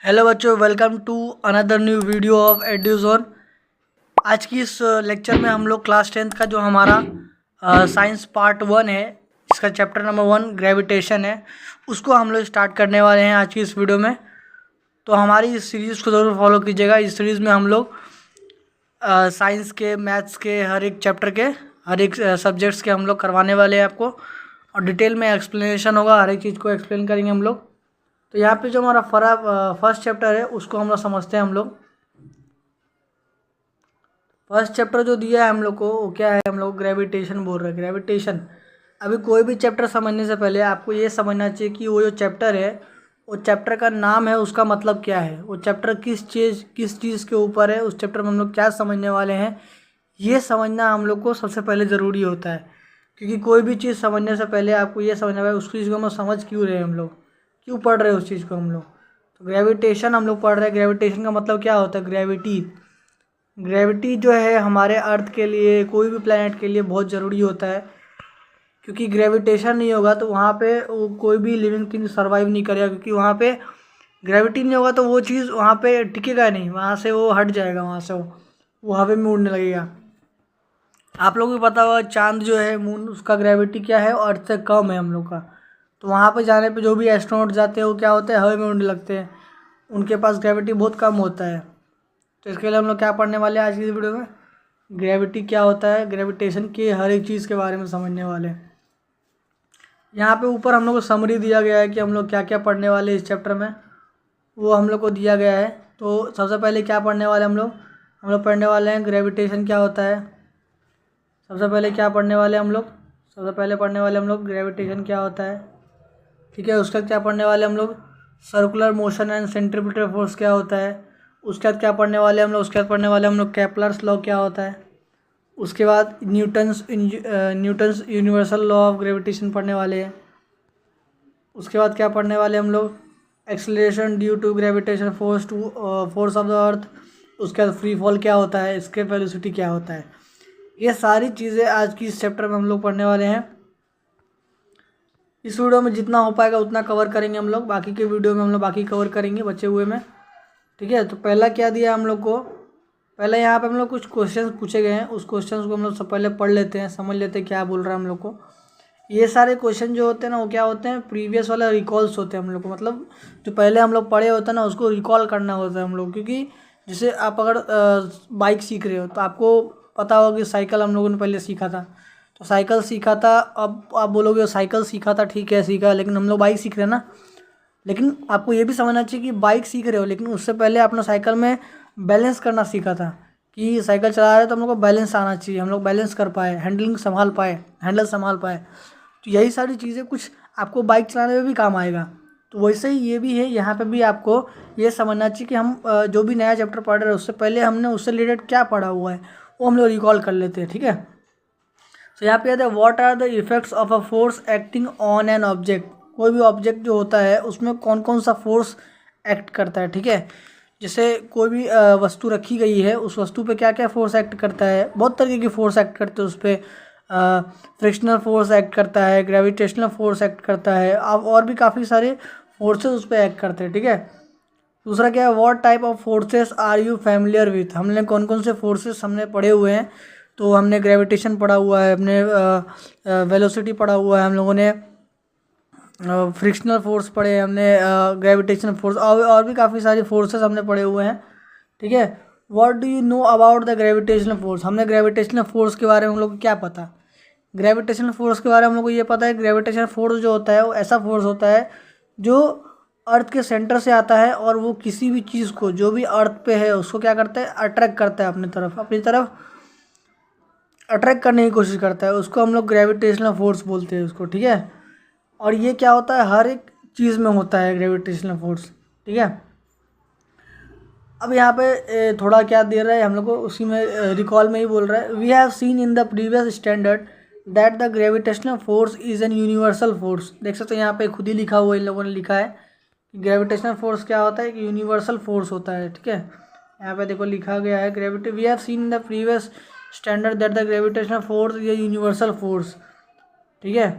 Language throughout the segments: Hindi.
हेलो बच्चों, welcome to another new video of Eduzone. आज की इस लेक्चर में हम लोग क्लास 10th का जो हमारा साइंस पार्ट 1 है, इसका चैप्टर नंबर 1 ग्रेविटेशन है, उसको हम लोग स्टार्ट करने वाले हैं आज की इस वीडियो में। तो हमारी इस सीरीज़ को ज़रूर फॉलो कीजिएगा। इस सीरीज़ में हम लोग साइंस के, मैथ्स के, हर एक चैप्टर के, हर एक सब्जेक्ट्स के हम लोग करवाने वाले हैं आपको, और डिटेल में एक्सप्लेनेशन होगा, हर एक चीज़ को एक्सप्लेन करेंगे हम लोग। तो यहाँ पे जो हमारा फर्स्ट चैप्टर है उसको हम लोग समझते हैं। हम लोग फर्स्ट चैप्टर जो दिया है हम लोग को, वो क्या है, हम लोग ग्रेविटेशन बोल रहे हैं। ग्रेविटेशन, अभी कोई भी चैप्टर समझने से पहले आपको ये समझना चाहिए कि वो जो चैप्टर है, वो चैप्टर का नाम है, उसका मतलब क्या है, वो चैप्टर किस चीज़ के ऊपर है, उस चैप्टर में हम लोग क्या समझने वाले हैं, ये समझना हम लोग को सबसे पहले ज़रूरी होता है। क्योंकि कोई भी चीज़ समझने से पहले आपको ये समझना है उस चीज़ को हम लोग समझ क्यों रहे हैं, हम लोग क्यों पढ़ रहे हैं उस चीज़ को हम लोग। तो ग्रेविटेशन हम लोग पढ़ रहे हैं। ग्रेविटेशन का मतलब क्या होता है? ग्रेविटी, ग्रेविटी जो है हमारे अर्थ के लिए, कोई भी प्लेनेट के लिए बहुत ज़रूरी होता है। क्योंकि ग्रेविटेशन नहीं होगा तो वहाँ पे कोई भी लिविंग थिंग सर्वाइव नहीं करेगा। क्योंकि वहाँ पे ग्रेविटी नहीं होगा तो वो चीज़ वहाँ पे टिकेगा नहीं, वहाँ से वो हट जाएगा, वहाँ से वो हवा में उड़ने लगेगा। आप लोगों को पता होगा, चांद जो है, मून, उसका ग्रेविटी क्या है, अर्थ से कम है हम लोग का। तो वहाँ पे जाने पे जो भी एस्ट्रोनॉट जाते हैं वो क्या होता है, हवा में उड़ने लगते हैं, उनके पास ग्रेविटी बहुत कम होता है। तो इसके लिए हम लोग क्या पढ़ने वाले हैं आज की वीडियो में? ग्रेविटी क्या होता है, ग्रेविटेशन के हर एक चीज़ के बारे में समझने वाले हैं। यहाँ पे ऊपर हम लोग को समरी दिया गया है कि हम लोग क्या क्या पढ़ने वाले हैं इस चैप्टर में, वो हम लोग को दिया गया है। तो सबसे पहले क्या पढ़ने वाले हम लोग पढ़ने वाले हैं ग्रेविटेशन क्या होता है। सबसे पहले क्या पढ़ने वाले हम लोग? सबसे पहले पढ़ने वाले हम लोग ग्रेविटेशन क्या होता है, ठीक है। उसका क्या पढ़ने वाले हम लोग? Circular motion and centripetal force क्या होता है। उसके बाद क्या पढ़ने वाले हम लोग? उसके बाद पढ़ने वाले हम लोग केपलर्स लॉ क्या होता है। उसके बाद Newton's universal law of gravitation पढ़ने वाले हैं। उसके बाद क्या पढ़ने वाले हम लोग? Acceleration due to gravitation force of the earth. उसके बाद फ्री फॉल क्या होता है, एस्केप वेलोसिटी क्या होता है। ये सारी चीज़ें आज की इस चैप्टर में हम लोग पढ़ने वाले हैं। इस वीडियो में जितना हो पाएगा उतना कवर करेंगे हम लोग, बाकी के वीडियो में हम लोग बाकी कवर करेंगे बचे हुए में, ठीक है। तो पहला क्या दिया हम लोग को? पहले यहाँ पे हम लोग कुछ क्वेश्चंस पूछे गए हैं, उस क्वेश्चंस को हम लोग सब पहले पढ़ लेते हैं, समझ लेते हैं क्या बोल रहा है हम लोग को। ये सारे क्वेश्चन जो होते हैं ना, वो क्या होते हैं, प्रीवियस वाला रिकॉल्स होते हैं हम लोग को। मतलब जो पहले हम लोग पढ़े होते हैं ना, उसको रिकॉल करना होता है हम लोग। क्योंकि जैसे आप अगर बाइक सीख रहे हो तो आपको पता होगा कि साइकिल हम लोगों ने पहले सीखा था, तो साइकिल सीखा था। अब आप बोलोगे साइकिल सीखा था, ठीक है सीखा, लेकिन हम लोग बाइक सीख रहे हैं ना। लेकिन आपको ये भी समझना चाहिए कि बाइक सीख रहे हो, लेकिन उससे पहले आपने साइकिल में बैलेंस करना सीखा था। कि साइकिल चला रहे तो हम लोग को बैलेंस आना चाहिए, हम लोग बैलेंस कर पाए, हैंडल संभाल पाए। तो यही सारी चीज़ें कुछ आपको बाइक चलाने में भी काम आएगा। तो वैसे ही ये भी है, यहाँ पे भी आपको ये समझना चाहिए कि हम जो भी नया चैप्टर पढ़ रहे हैं उससे पहले हमने उससे रिलेटेड क्या पढ़ा हुआ है वो हम लोग रिकॉल कर लेते हैं, ठीक है। तो यहाँ पे कहते हैं what are the effects of a force acting on an object. कोई भी ऑब्जेक्ट जो होता है उसमें कौन कौन सा फोर्स एक्ट करता है, ठीक है। जैसे कोई भी वस्तु रखी गई है, उस वस्तु पे क्या क्या फोर्स एक्ट करता है, बहुत तरीके की फोर्स एक्ट करते हैं उस पर। फ्रिक्शनल फोर्स एक्ट करता है, ग्रेविटेशनल फोर्स एक्ट करता है, अब और भी काफ़ी सारे फोर्सेस उस पर एक्ट करते हैं, ठीक है। दूसरा क्या है, what type of forces are you familiar with. हमने कौन कौन से फोर्सेस हमने पढ़े हुए हैं, तो हमने ग्रेविटेशन पढ़ा हुआ है, हमने वेलोसिटी पढ़ा हुआ है, हम लोगों ने फ्रिक्शनल फोर्स पढ़े, हमने ग्रेविटेशन फोर्स, और भी काफ़ी सारी फोर्सेस हमने पढ़े हुए हैं, ठीक है। What do you know about the gravitational force. हमने ग्रेविटेशनल फोर्स के बारे में हम लोग को क्या पता? ग्रेविटेशनल फोर्स के बारे में हम लोग को ये पता है, ग्रेविटेशनल फोर्स जो होता है वो ऐसा फोर्स होता है जो अर्थ के सेंटर से आता है, और वो किसी भी चीज़ को जो भी अर्थ पे है उसको क्या करता है, अट्रैक्ट करता है अपनी तरफ अट्रैक्ट करने की कोशिश करता है। उसको हम लोग ग्रेविटेशनल फोर्स बोलते हैं उसको, ठीक है। और ये क्या होता है, हर एक चीज़ में होता है ग्रेविटेशनल फोर्स, ठीक है। अब यहाँ पे थोड़ा क्या दे रहा है हम लोग को, उसी में रिकॉल में ही बोल रहा है, we have seen in the previous standard that the gravitational force is an universal force. देख सकते हो यहाँ पे खुद ही लिखा हुआ, इन लोगों ने लिखा है कि ग्रेविटेशनल फोर्स क्या होता है, कि यूनिवर्सल फोर्स होता है, ठीक है। यहाँ पे देखो लिखा गया है gravity, we have seen in the previous standard that the gravitational force is a universal force, ठीक है।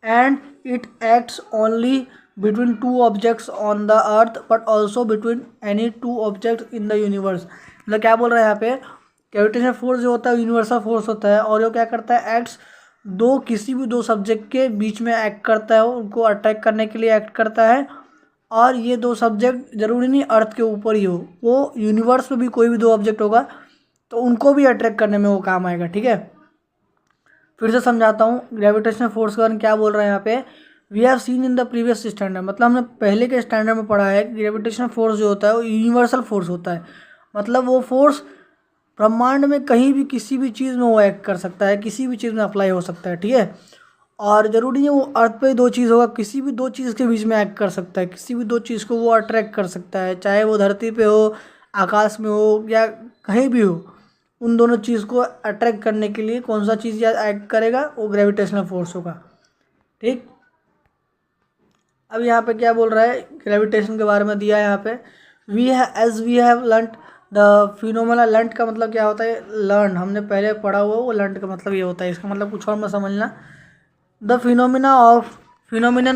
And it acts only between two objects on the earth but also between any two objects in the universe। मतलब क्या बोल रहा है यहाँ पे, ग्रेविटेशनल फोर्स जो होता है यूनिवर्सल फोर्स होता है और वो क्या करता है, एक्ट्स किसी भी दो सब्जेक्ट के बीच में एक्ट करता है, उनको अट्रैक्ट करने के लिए एक्ट करता है। और ये दो सब्जेक्ट जरूरी नहीं अर्थ के ऊपर ही हो, वो यूनिवर्स में भी कोई भी दो ऑब्जेक्ट होगा तो उनको भी अट्रैक्ट करने में वो काम आएगा। ठीक है, फिर से समझाता हूँ ग्रेविटेशनल फोर्स का क्या बोल रहा है यहाँ पे। We have seen in the previous standard, मतलब हमने पहले के स्टैंडर्ड में पढ़ा है कि ग्रेविटेशनल फोर्स जो होता है वो यूनिवर्सल फोर्स होता है। मतलब वो फोर्स ब्रह्मांड में कहीं भी किसी भी चीज़ में वो एक्ट कर सकता है, किसी भी चीज़ में अप्लाई हो सकता है। ठीक है, और ज़रूरी नहीं है वो अर्थ पे दो चीज़ होगा, किसी भी दो चीज़ के बीच में एक्ट कर सकता है, किसी भी दो चीज़ को वो अट्रैक्ट कर सकता है, चाहे वो धरती पे हो, आकाश में हो या कहीं भी हो। उन दोनों चीज़ को अट्रैक्ट करने के लिए कौन सा चीज़ एक्ट करेगा, वो ग्रेविटेशनल फोर्स होगा। ठीक, अब यहाँ पे क्या बोल रहा है, ग्रेविटेशन के बारे में दिया है यहाँ पे। We have learned the phenomena. Learn का मतलब क्या होता है, लर्न हमने पहले पढ़ा हुआ, वो लर्न का मतलब ये होता है, इसका मतलब कुछ और मत समझना। The phenomenon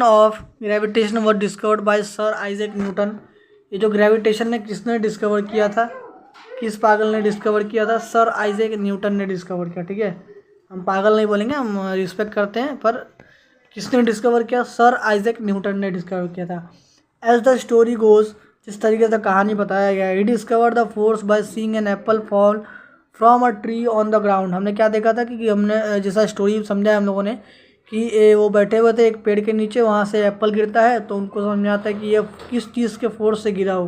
of gravitation was discovered by sir Isaac Newton. ये जो ग्रेविटेशन ने किसने डिस्कवर किया था, किस पागल ने डिस्कवर किया था, सर आइजैक न्यूटन ने डिस्कवर किया। ठीक है, हम पागल नहीं बोलेंगे, हम रिस्पेक्ट करते हैं, पर किसने डिस्कवर किया, सर आइजैक न्यूटन ने डिस्कवर किया था। एज द स्टोरी गोज, जिस तरीके से कहानी बताया गया है, he discover the force by seeing an apple fall from a tree on the ground. हमने क्या देखा था कि हमने जैसा स्टोरी समझा है हम लोगों ने कि वो बैठे हुए थे एक पेड़ के नीचे, वहाँ से एप्पल गिरता है तो उनको समझ में आता है कि ये किस चीज़ के फोर्स से गिरा हो।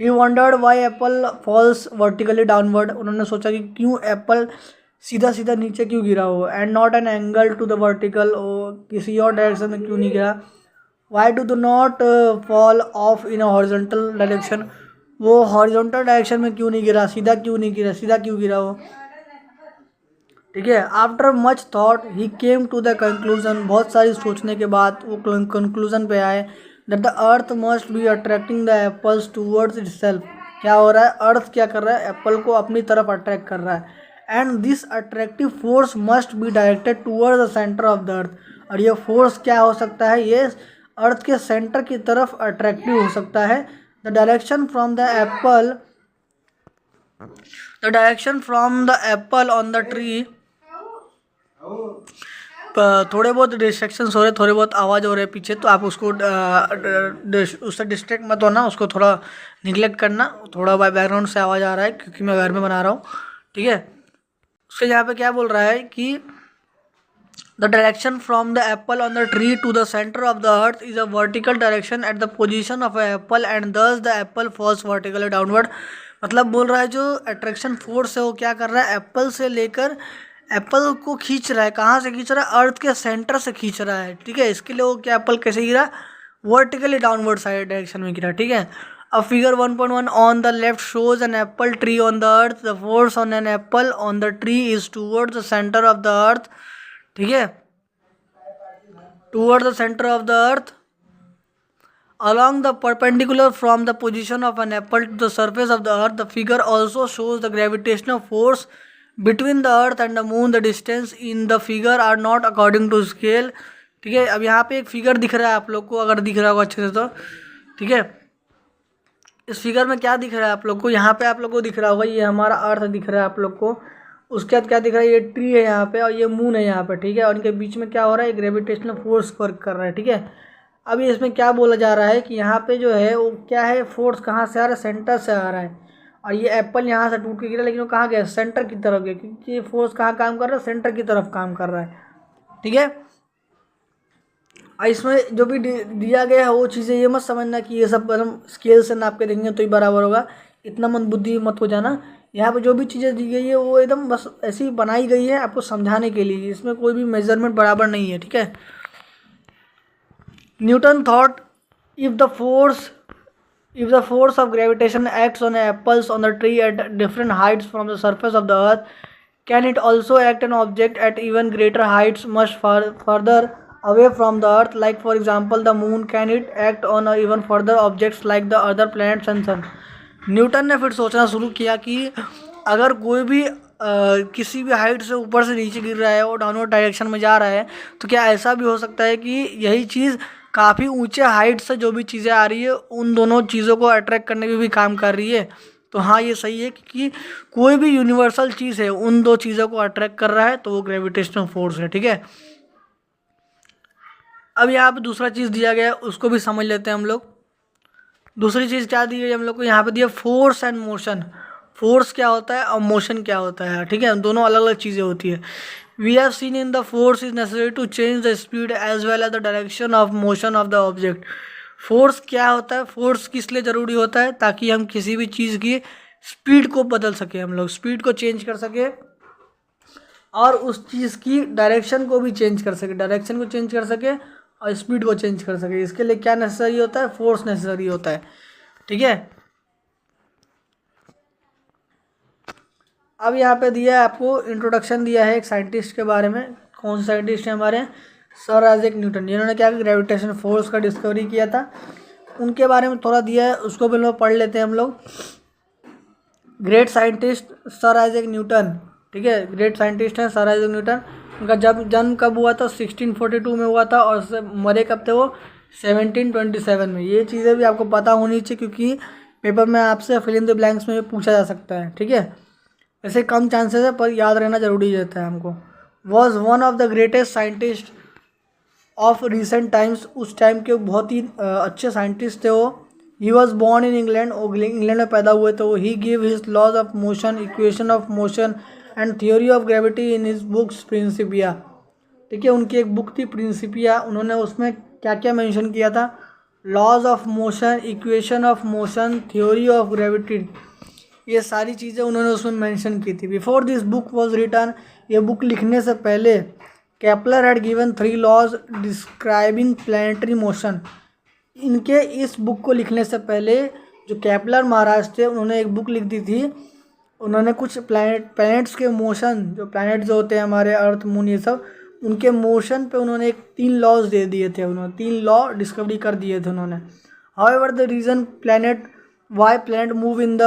He wondered why apple falls vertically downward. उन्होंने सोचा कि क्यों एप्पल सीधा सीधा नीचे क्यों गिरा हो, and not an angle to the vertical, किसी और डायरेक्शन में क्यों नहीं गिरा। Why do not fall off in a horizontal direction, वो हॉरिजॉन्टल डायरेक्शन में क्यों नहीं गिरा, सीधा क्यों नहीं गिरा, सीधा क्यों गिरा वो। ठीक है, after much thought he came to the conclusion, बहुत सारी सोचने के बाद वो कंक्लूजन पे आए that the earth must be attracting the apples towards itself. क्या हो रहा है, अर्थ क्या कर रहा है, एप्पल को अपनी तरफ अट्रैक्ट कर रहा है, and this attractive force must be directed towards the centre of the अर्थ। और ये फोर्स क्या हो सकता है, ये अर्थ के सेंटर की तरफ अट्रैक्टिव हो सकता है। The direction from the apple on the tree, थोड़े बहुत डिस्ट्रैक्शन हो रहे, थोड़े बहुत आवाज़ हो रहे पीछे, तो आप उसको उससे डिस्ट्रैक्ट मत होना, उसको थोड़ा निगलेक्ट करना। थोड़ा बैकग्राउंड से आवाज़ आ रहा है क्योंकि मैं घर में बना रहा हूँ। ठीक है, उसके यहाँ पे क्या बोल रहा है कि the direction from the apple on the tree to the centre of the earth is a vertical direction at the position of apple and thus the apple falls vertically downward. मतलब बोल रहा है जो अट्रैक्शन फोर्स है वो क्या कर रहा है, एप्पल से लेकर एप्पल को खींच रहा है, कहाँ से खींच रहा है, अर्थ के सेंटर से खींच रहा है। ठीक है, इसके लिए वो क्या एप्पल कैसे गिरा, वर्टिकली डाउनवर्ड साइड डायरेक्शन में गिरा। ठीक है, अब figure 1.1 on the left shows an apple tree on the earth, the force on an apple on the tree is toward the centre of the अर्थ। ठीक है, toward the centre of the earth along the perpendicular from the position of an apple to the surface of the earth. The figure also shows the gravitational force between the earth and the moon. The distance in the figure are not according to scale. ठीक है, अब यहाँ पे एक फिगर दिख रहा है आप लोग को, अगर दिख रहा होगा अच्छे से तो। ठीक है, इस फिगर में क्या दिख रहा है आप लोग को, यहाँ पे आप लोग को दिख रहा होगा ये हमारा अर्थ दिख रहा है आप लोग को। उसके बाद क्या दिख रहा है, ये ट्री है यहाँ पे और ये मून है यहाँ पे। ठीक है, और इनके बीच में क्या हो रहा है, ग्रेविटेशनल फोर्स वर्क कर रहा है। ठीक है, अभी इसमें क्या बोला जा रहा है कि यहाँ पे जो है वो क्या है, फोर्स कहाँ से आ रहा है, सेंटर से आ रहा है। और ये एप्पल यहाँ से टूट के गिरा, लेकिन वो कहाँ गया, सेंटर की तरफ गया, क्योंकि ये फोर्स कहाँ काम कर रहा है, सेंटर की तरफ काम कर रहा है। ठीक है, और इसमें जो भी दिया गया है वो चीज़ें ये मत समझना कि ये सब हम स्केल से नाप के देंगे तो ही बराबर होगा, इतना मंद बुद्धि मत हो जाना। यहाँ पे जो भी चीज़ें दी गई है वो एकदम बस ऐसी बनाई गई है आपको समझाने के लिए, इसमें कोई भी मेजरमेंट बराबर नहीं है। ठीक है, Newton thought if the force of gravitation acts on apples on the tree at different heights from the surface of the earth, can it also act on object at even greater heights much further away from the earth, like for example the moon? Can it act on even further objects like the other planets and sun? Newton ने फिर सोचना शुरू किया कि अगर कोई भी किसी भी हाइट से ऊपर से नीचे गिर रहा है और डाउनवर्ड डायरेक्शन में जा रहा है, तो क्या ऐसा भी हो सकता है कि यही चीज़ काफ़ी ऊंचे हाइट से जो भी चीज़ें आ रही है उन दोनों चीज़ों को अट्रैक्ट करने में भी काम कर रही है। तो हाँ, ये सही है कि कोई भी यूनिवर्सल चीज़ है उन दो चीज़ों को अट्रैक्ट कर रहा है तो वो ग्रेविटेशनल फोर्स है। ठीक है, अब यहाँ पे दूसरा चीज़ दिया गया है, उसको भी समझ लेते हैं हम लोग। दूसरी चीज़ क्या दी है हम लोग को, यहाँ पे दिया फोर्स एंड मोशन। फोर्स क्या होता है और मोशन क्या होता है, ठीक है, दोनों अलग अलग चीज़ें होती है। We have seen in the force is necessary to change the speed as well as the direction of motion of the object. Force क्या होता है, फोर्स किस लिए ज़रूरी होता है, ताकि हम किसी भी चीज़ की स्पीड को बदल सके, हम लोग स्पीड को चेंज कर सके और उस चीज़ की डायरेक्शन को भी चेंज कर सके, डायरेक्शन को चेंज कर सके और स्पीड को चेंज कर सके। इसके लिए क्या नेसेसरी होता है, फोर्स नेसेसरी होता है। ठीक है, अब यहाँ पे दिया है आपको इंट्रोडक्शन दिया है एक साइंटिस्ट के बारे में। कौन से साइंटिस्ट हैं हमारे, सर आइजैक न्यूटन, जिन्होंने क्या ग्रेविटेशन फोर्स का डिस्कवरी किया था, उनके बारे में थोड़ा दिया है, उसको भी लोग पढ़ लेते हैं हम लोग। Great scientist sir Isaac Newton, ठीक है, ग्रेट साइंटिस्ट हैं सर आइजैक न्यूटन। उनका जन्म कब हुआ था, 1642 में हुआ था और मरे कब थे वो, 1727 में। ये चीज़ें भी आपको पता होनी चाहिए क्योंकि पेपर में आपसे फिल इन द ब्लैंक्स में पूछा जा सकता है। ठीक है, ऐसे कम चांसेस है पर याद रहना जरूरी रहता है हमको। Was one of the greatest scientist of recent times, उस टाइम के बहुत ही अच्छे साइंटिस्ट थे वो। He was born in England, वो इंग्लैंड में पैदा हुए थे। He give his laws of motion, equation of motion and theory of gravity in his books Principia. ठीक है, उनकी एक बुक थी प्रिंसिपिया, उन्होंने उसमें क्या क्या मेंशन किया था, laws of motion, equation of motion, theory of gravity, ये सारी चीज़ें उन्होंने उसमें मेंशन की थी। Before this book was written, ये बुक लिखने से पहले Kepler had given 3 laws describing planetary motion. इनके इस बुक को लिखने से पहले जो केपलर महाराज थे उन्होंने एक बुक लिख दी थी। उन्होंने कुछ प्लैनेट्स के मोशन, जो प्लैनेट जो होते हैं हमारे अर्थ मून ये सब, उनके मोशन पे उन्होंने 3 लॉज दे दिए थे, उन्होंने 3 लॉ डिस्कवरी कर दिए थे उन्होंने। However the reason planet why planet move in the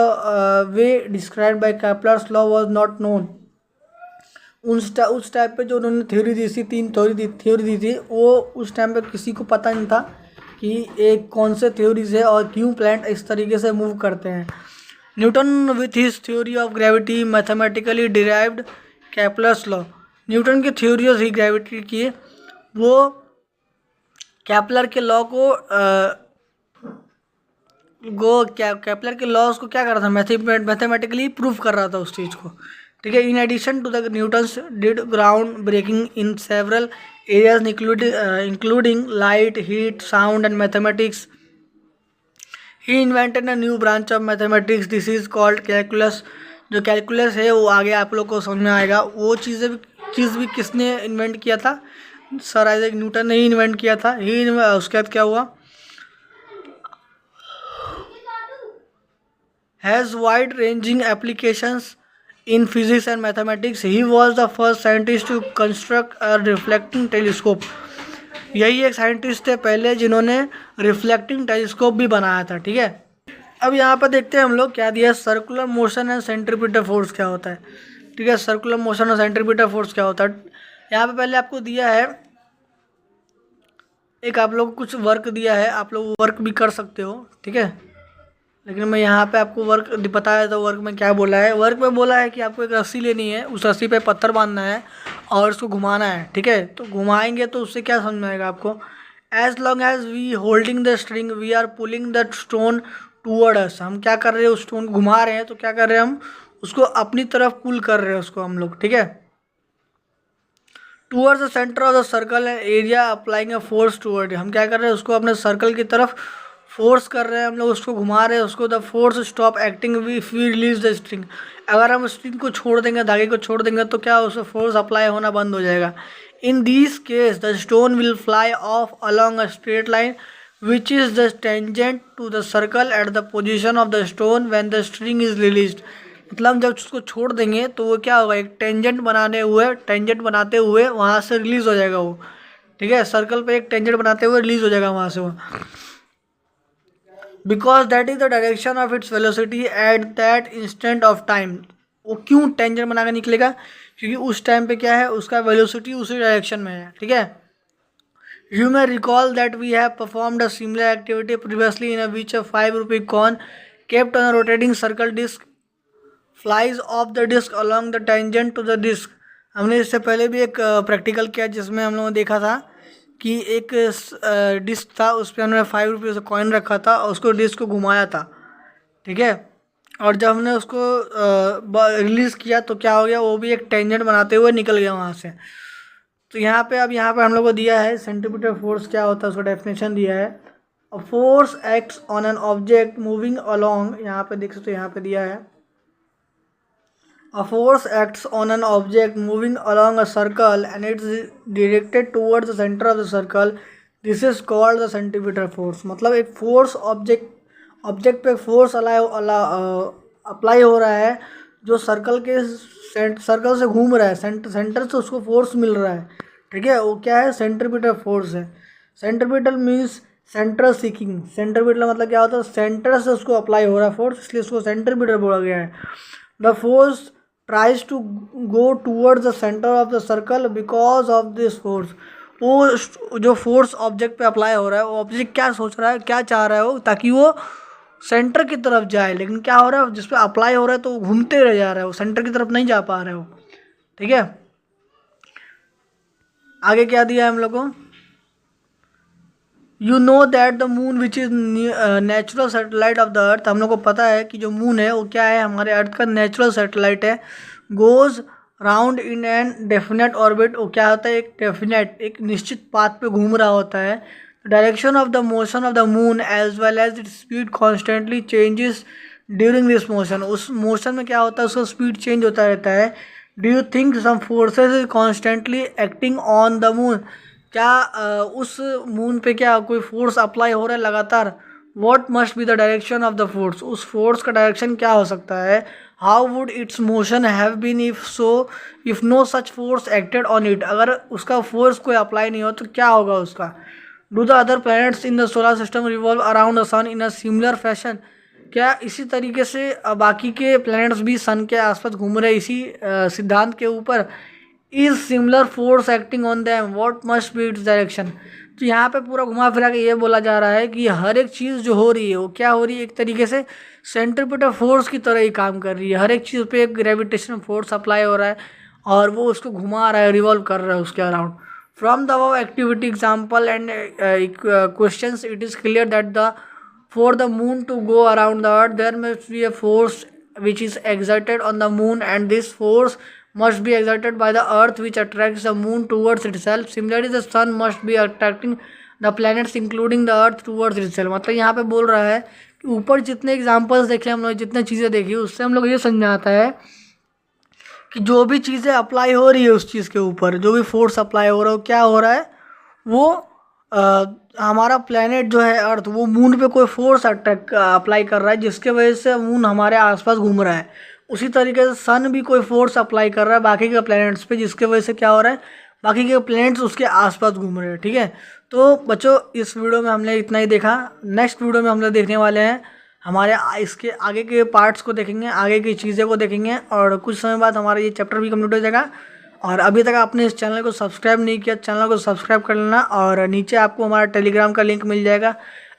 way described by Kepler's law was not known. उस टाइप पे जो उन्होंने थ्योरी दी थी, 3 थ्योरी दी थी, वो उस टाइम पे किसी को पता नहीं था कि एक कौन से थ्योरीज है और क्यों प्लैनेट इस तरीके से मूव करते हैं। Newton with his theory of gravity mathematically derived Kepler's law. Newton की थ्योरी ही ग्रेविटी की, वो केपलर के लॉ को केपलर के लॉज को क्या कर रहा था, मैथमेटिकली प्रूव कर रहा था उस चीज़ को। ठीक है, in addition to the Newton's did ground breaking in several areas including light, heat, sound and mathematics. He invented a new branch of mathematics, this is called calculus. जो कैलकुलस है वो आगे आप लोग को समझ में आएगा। वो चीज़ भी किसने इन्वेंट किया था, सर आइजैक न्यूटन ने ही इन्वेंट किया था। उसके बाद क्या हुआ, has wide-ranging applications in physics and mathematics. He was the first scientist to construct a reflecting telescope. यही एक साइंटिस्ट थे पहले जिन्होंने रिफ्लेक्टिंग टेलीस्कोप भी बनाया था। ठीक है, अब यहाँ पर देखते हैं हम लोग क्या दिया, circular motion and centripetal force क्या होता है। ठीक है, सर्कुलर मोशन और सेंट्रीपिटल फोर्स क्या होता है। यहाँ पे पहले आपको दिया है एक, आप लोग कुछ वर्क दिया है, आप लोग वर्क भी कर सकते हो। ठीक है, लेकिन मैं यहाँ पे आपको वर्क बताया तो वर्क में क्या बोला है, वर्क में बोला है कि आपको एक रस्सी लेनी है, उस रस्सी पे पत्थर बांधना है और उसको घुमाना है। ठीक है, तो घुमाएंगे तो उससे क्या समझ में आएगा आपको, as long as we holding the string we are pulling the stone toward us. हम क्या कर रहे हैं, उस स्टोन घुमा रहे हैं तो क्या कर रहे हैं, हम उसको अपनी तरफ पुल कर रहे हैं उसको हम लोग। ठीक है, towards the centre of the circle area applying a force toward, हम क्या कर रहे हैं, उसको अपने सर्कल की तरफ फोर्स कर रहे हैं हम लोग, उसको घुमा रहे हैं उसको। The force stop acting if we release the string, अगर हम स्ट्रिंग को छोड़ देंगे, धागे को छोड़ देंगे तो क्या उसे फोर्स अप्लाई होना बंद हो जाएगा। In this case the stone will fly off along a straight line which is the tangent to the circle at the position of the stone when the string is released. मतलब जब उसको छोड़ देंगे तो वो क्या होगा, एक टेंजेंट बनाते हुए वहाँ से रिलीज हो जाएगा वो। ठीक है, सर्कल पे एक टेंजेंट बनाते हुए रिलीज हो जाएगा वहाँ से वो, because that is the direction of its velocity at that instant of time. वो क्यों टेंजेंट बना कर निकलेगा, क्योंकि उस टाइम पे क्या है, उसका वेलोसिटी उसी डायरेक्शन में है। ठीक है, You may recall that we have performed a similar activity previously in which a 5 rupee coin kept on a rotating circle disc flies off the disc along the tangent to the disc। हमने इससे पहले भी एक प्रैक्टिकल किया जिसमें हम लोगों ने देखा था कि एक डिस्क था, उस पर हमने 5 रुपये से कॉइन रखा था और उसको डिस्क को घुमाया था, ठीक है। और जब हमने उसको रिलीज़ किया तो क्या हो गया, वो भी एक टेंजेंट बनाते हुए निकल गया वहाँ से। तो यहाँ पे अब यहाँ पे हम लोग को दिया है सेंट्रीपिटल फोर्स क्या होता है, उसका डेफिनेशन दिया है। A force acts on an object moving along, यहाँ पे देख सकते हो यहाँ पे दिया है a force acts on an object moving along a circle and it is directed towards the center of the circle. This is called the centripetal force। मतलब एक फोर्स ऑब्जेक्ट पे फोर्स अप्लाई हो रहा है जो सर्कल से घूम रहा है, सेंटर से उसको फोर्स मिल रहा है, ठीक है। वो क्या है, सेंट्रीपिटल फोर्स है। Centripetal means central seeking. Centripetal मतलब क्या होता है, सेंटर से उसको अप्लाई हो रहा है फोर्स, इसलिए उसको सेंट्रीपिटल बोला गया है। The force tries to go towards the center of the circle because of this force। वो जो फोर्स ऑब्जेक्ट पे अप्लाई हो रहा है, वो ऑब्जेक्ट क्या सोच रहा है, क्या चाह रहा है वो, ताकि वो सेंटर की तरफ जाए। लेकिन क्या हो रहा है, जिस पे अप्लाई हो रहा है तो वो घूमते रह जा रहा है, वो सेंटर की तरफ नहीं जा पा रहा है वो, ठीक है। आगे क्या दिया है हम लोग को, you know that the moon which is natural satellite of the अर्थ। हम लोग को पता है कि जो मून है वो क्या है, हमारे अर्थ का नेचुरल सैटेलाइट है। Goes round in an definite orbit, वो क्या होता है, एक डेफिनेट एक निश्चित पाथ पे घूम रहा होता है। Direction of the motion of the moon as well as its speed constantly changes during this motion. उस मोशन में क्या होता है, उसका स्पीड चेंज होता रहता है। Do you think some forces is constantly acting on the moon, क्या उस मून पे क्या कोई फोर्स अप्लाई हो रहा है लगातार। What must be the direction of the force, उस फोर्स का डायरेक्शन क्या हो सकता है। How would its motion have been if no such force acted on it, अगर उसका फोर्स कोई अप्लाई नहीं हो तो क्या होगा उसका। Do the other planets in the solar system revolve around the sun in a similar fashion, क्या इसी तरीके से बाकी के प्लैनेट्स भी सन के आसपास घूम रहे इसी सिद्धांत के ऊपर। Is similar force acting on them, what must B its direction. तो यहाँ पे पूरा घुमा फिरा के ये बोला जा रहा है कि हर एक चीज़ जो हो रही है वो क्या हो रही है, एक तरीके से सेंट्रीपिटल फोर्स की तरह ही काम कर रही है। हर एक चीज़ पे एक ग्रेविटेशन फोर्स अप्लाई हो रहा है और वो उसको घुमा रहा है, रिवॉल्व कर रहा है उसके around. From the above activity example and question it is clear that the for the moon to go around the earth there must be a force which is exerted on the moon and this force must be exerted by the earth which attracts the moon towards itself। Similarly the sun must be attracting the planets including the earth towards itself। मतलब यहाँ पे बोल रहा है कि ऊपर जितने एग्जाम्पल्स देखे हम लोग, जितने चीज़ें देखी, उससे हम लोग ये समझ आता है कि जो भी चीज़ें अप्लाई हो रही है उस चीज़ के ऊपर, जो भी फोर्स अप्लाई हो रहा है, क्या हो रहा है, वो हमारा प्लेनेट जो है अर्थ, वो मून पे कोई फोर्स अप्लाई कर रहा है जिसके वजह से मून हमारे आसपास घूम रहा है। उसी तरीके से सन भी कोई फोर्स अप्लाई कर रहा है बाकी के प्लैनेट्स पे, जिसके वजह से क्या हो रहा है, बाकी के प्लैनेट्स उसके आसपास घूम रहे हैं, ठीक है। तो बच्चों इस वीडियो में हमने इतना ही देखा। नेक्स्ट वीडियो में हम लोग देखने वाले हैं हमारे इसके आगे के पार्ट्स को देखेंगे, आगे की चीज़ें को देखेंगे और कुछ समय बाद हमारा ये चैप्टर भी कम्प्लीट हो जाएगा। और अभी तक आपने इस चैनल को सब्सक्राइब नहीं किया, चैनल को सब्सक्राइब कर लेना और नीचे आपको हमारा टेलीग्राम का लिंक मिल जाएगा।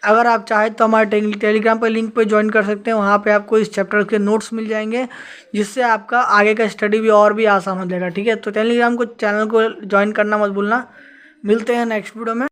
अगर आप चाहें तो हमारे टेलीग्राम पर लिंक पे ज्वाइन कर सकते हैं, वहाँ पे आपको इस चैप्टर के नोट्स मिल जाएंगे जिससे आपका आगे का स्टडी भी और भी आसान हो जाएगा, ठीक है। तो टेलीग्राम को चैनल को ज्वाइन करना मत भूलना। मिलते हैं नेक्स्ट वीडियो में।